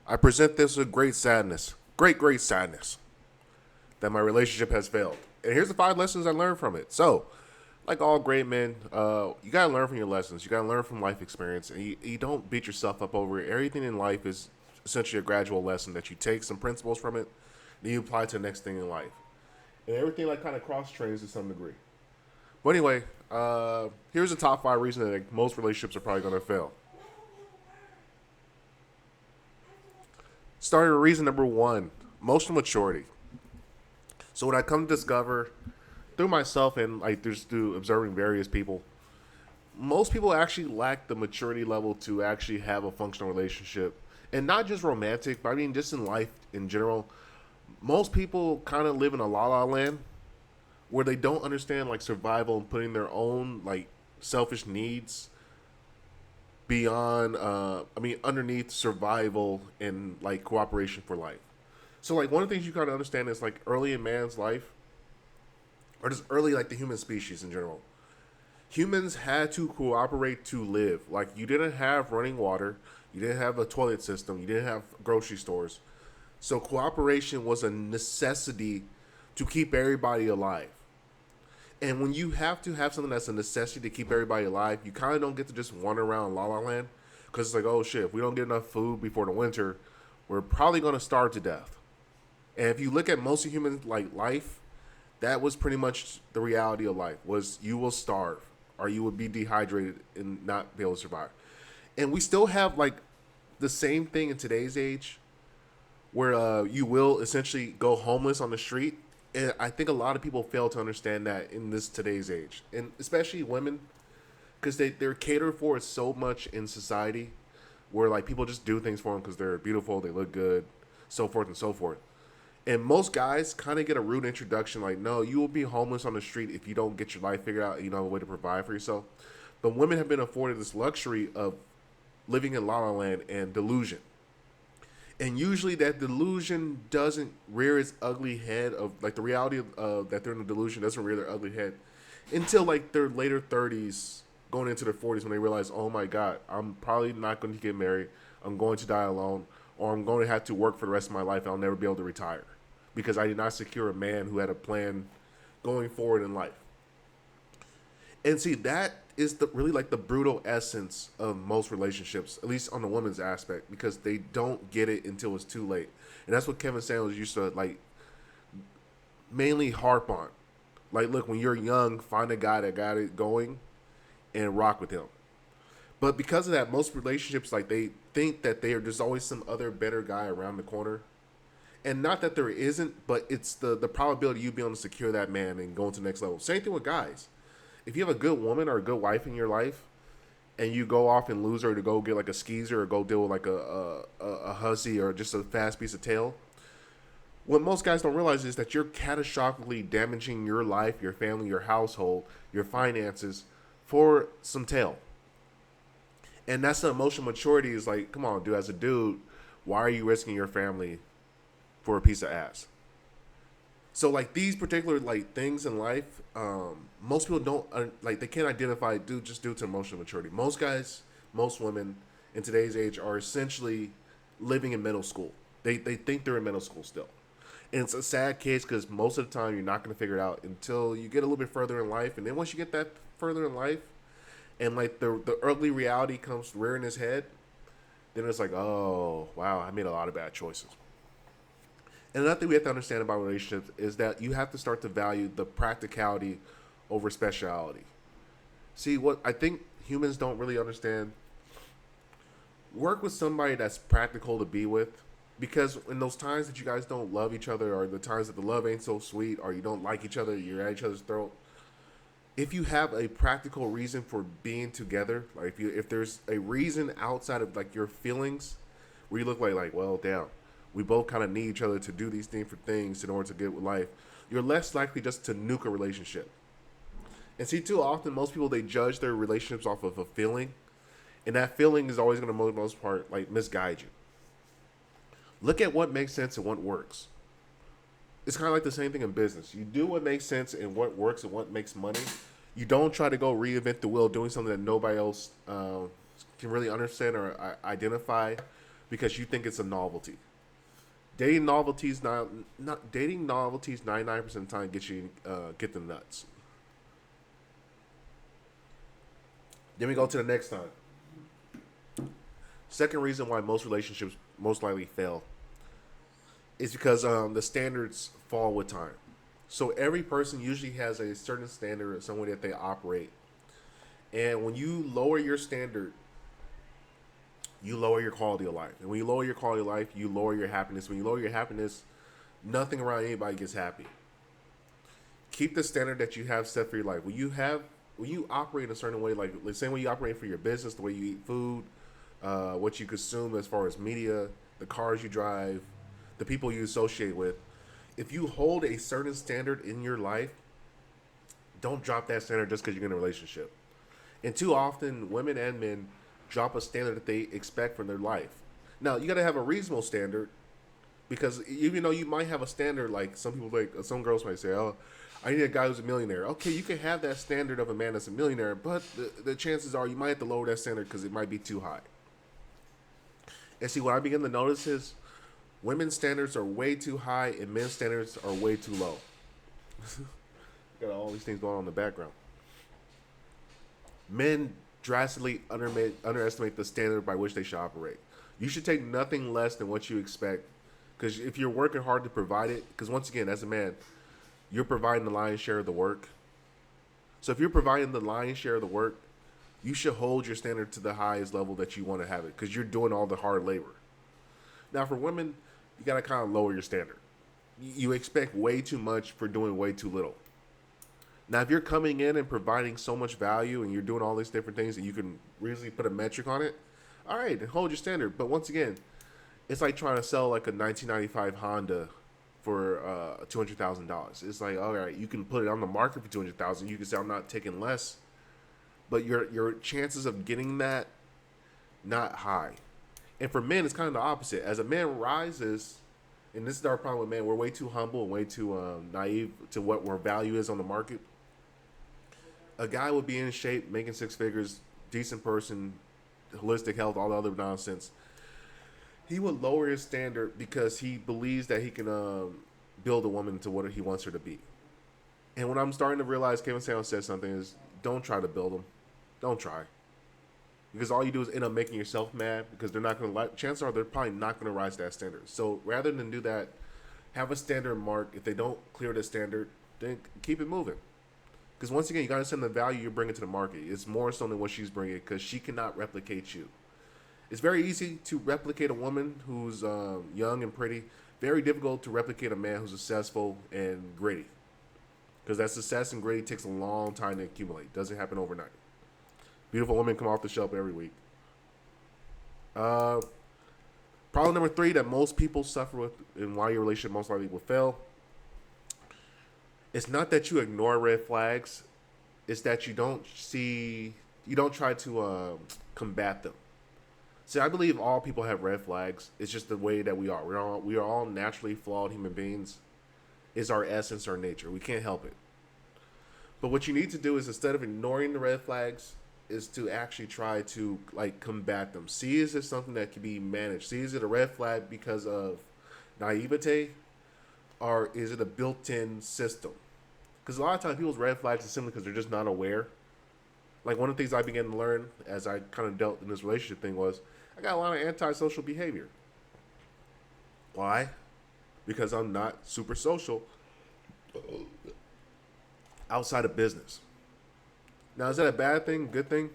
I present this with great sadness, great sadness, that my relationship has failed. And here's the 5 lessons I learned from it. So, like all great men, you gotta learn from your lessons. You gotta learn from life experience, and you don't beat yourself up over it. Everything in life is essentially a gradual lesson that you take some principles from it, then you apply to the next thing in life, and everything like kind of cross trains to some degree. But anyway, here's the top 5 reasons that like, most relationships are probably gonna fail. Starting with reason number 1: emotional maturity. So what I come to discover through myself and like just through observing various people, most people actually lack the maturity level to actually have a functional relationship, and not just romantic, but I mean just in life in general. Most people kind of live in a la la land where they don't understand like survival and putting their own like selfish needs beyond underneath survival and like cooperation for life. So like one of the things you gotta understand is like early in man's life, or just early like the human species in general, humans had to cooperate to live. Like you didn't have running water, you didn't have a toilet system, you didn't have grocery stores. So cooperation was a necessity to keep everybody alive. And when you have to have something that's a necessity to keep everybody alive, you kind of don't get to just wander around La La Land, because it's like, oh shit, if we don't get enough food before the winter, we're probably going to starve to death. And if you look at most of human like life, that was pretty much the reality of life: was you will starve or you would be dehydrated and not be able to survive. And we still have like the same thing in today's age, where you will essentially go homeless on the street. And I think a lot of people fail to understand that in this today's age, and especially women, because they're catered for so much in society, where like people just do things for them because they're beautiful, they look good, so forth and so forth. And most guys kind of get a rude introduction, like, no, you will be homeless on the street if you don't get your life figured out and you know a way to provide for yourself. But women have been afforded this luxury of living in La La Land and delusion. And usually that delusion doesn't rear its ugly head of like the reality of that they're in a delusion doesn't rear their ugly head until like their later 30s, going into their 40s, when they realize, oh my God, I'm probably not going to get married, I'm going to die alone, or I'm going to have to work for the rest of my life and I'll never be able to retire because I did not secure a man who had a plan going forward in life. And see, that is really like the brutal essence of most relationships, at least on the woman's aspect, because they don't get it until it's too late. And that's what Kevin Samuels used to like mainly harp on. Like, look, when you're young, find a guy that got it going and rock with him. But because of that, most relationships, like, they think that there's always some other better guy around the corner. And not that there isn't, but it's the probability of you being able to secure that man and going to the next level. Same thing with guys. If you have a good woman or a good wife in your life, and you go off and lose her to go get like a skeezer or go deal with like a hussy or just a fast piece of tail, what most guys don't realize is that you're catastrophically damaging your life, your family, your household, your finances for some tail. And that's the emotional maturity. Is like, come on, dude, as a dude, why are you risking your family for a piece of ass? So like these particular like things in life, most people don't like, they can't identify due just due to emotional maturity. Most guys, most women in today's age are essentially living in middle school. They think they're in middle school still, and it's a sad case because most of the time you're not going to figure it out until you get a little bit further in life, and then once you get that further in life, and like the early reality comes rearing its head, then it's like, oh wow, I made a lot of bad choices. And another thing we have to understand about relationships is that you have to start to value the practicality over speciality. See, what I think humans don't really understand: work with somebody that's practical to be with. Because in those times that you guys don't love each other, or the times that the love ain't so sweet, or you don't like each other, you're at each other's throat. If you have a practical reason for being together, like if there's a reason outside of like your feelings, where you look like well, damn, we both kind of need each other to do these different things in order to get with life, you're less likely just to nuke a relationship. And see, too often most people, they judge their relationships off of a feeling, and that feeling is always going to, for the most part, like misguide you. Look at what makes sense and what works. It's kind of like the same thing in business. You do what makes sense and what works and what makes money. You don't try to go reinvent the wheel doing something that nobody else can really understand or identify because you think it's a novelty. Dating novelties not dating novelties 99% of the time get the nuts. Then we go to the next time. Second reason why most relationships most likely fail is because the standards fall with time. So every person usually has a certain standard or some way that they operate. And when you lower your standard, you lower your quality of life. And when you lower your quality of life, you lower your happiness. When you lower your happiness, nothing around anybody gets happy. Keep the standard that you have set for your life. When you operate in a certain way, like the same way you operate for your business, the way you eat food, what you consume as far as media, the cars you drive, the people you associate with. If you hold a certain standard in your life, don't drop that standard just because you're in a relationship. And too often, women and men drop a standard that they expect from their life. Now, you got to have a reasonable standard because even though you might have a standard, like some people, like some girls might say, "Oh, I need a guy who's a millionaire." Okay, you can have that standard of a man that's a millionaire, but the chances are you might have to lower that standard because it might be too high. And see, what I begin to notice is women's standards are way too high and men's standards are way too low. Got all these things going on in the background. Men drastically underestimate the standard by which they should operate. You should take nothing less than what you expect. Because if you're working hard to provide it, because once again, as a man, you're providing the lion's share of the work. So if you're providing the lion's share of the work, you should hold your standard to the highest level that you want to have it because you're doing all the hard labor. Now, for women, you got to kind of lower your standard. You expect way too much for doing way too little. Now, if you're coming in and providing so much value and you're doing all these different things and you can really put a metric on it, all right, then hold your standard. But once again, it's like trying to sell like a 1995 Honda for $200,000. It's like, all right, you can put it on the market for $200,000. You can say I'm not taking less, but your chances of getting that not high. And for men, it's kind of the opposite. As a man rises, and this is our problem with men, we're way too humble and way too naive to what our value is on the market. A guy would be in shape, making six figures, decent person, holistic health, all the other nonsense. He would lower his standard because he believes that he can build a woman to what he wants her to be. And when I'm starting to realize, Kevin Samuels said something, is don't try to build them. Don't try. Because all you do is end up making yourself mad because they're not going to, chances are they're probably not going to rise to that standard. So rather than do that, have a standard mark. If they don't clear the standard, then keep it moving. Because once again, you got to understand the value you're bringing to the market. It's more so than what she's bringing because she cannot replicate you. It's very easy to replicate a woman who's young and pretty. Very difficult to replicate a man who's successful and gritty. Because that success and gritty takes a long time to accumulate. Doesn't happen overnight. Beautiful women come off the shelf every week. Problem number 3 that most people suffer with and why your relationship most likely will fail. It's not that you ignore red flags. It's that you don't try to combat them. See, I believe all people have red flags. It's just the way that we are. We are all naturally flawed human beings. It's our essence, our nature. We can't help it. But what you need to do is instead of ignoring the red flags, is to actually try to combat them. See, is this something that can be managed? See, is it a red flag because of naivete, or is it a built-in system? Because a lot of times people's red flags are simply because they're just not aware. Like one of the things I began to learn as I kind of dealt in this relationship thing was I got a lot of antisocial behavior. Why? Because I'm not super social outside of business. Now, is that a bad thing? Good thing?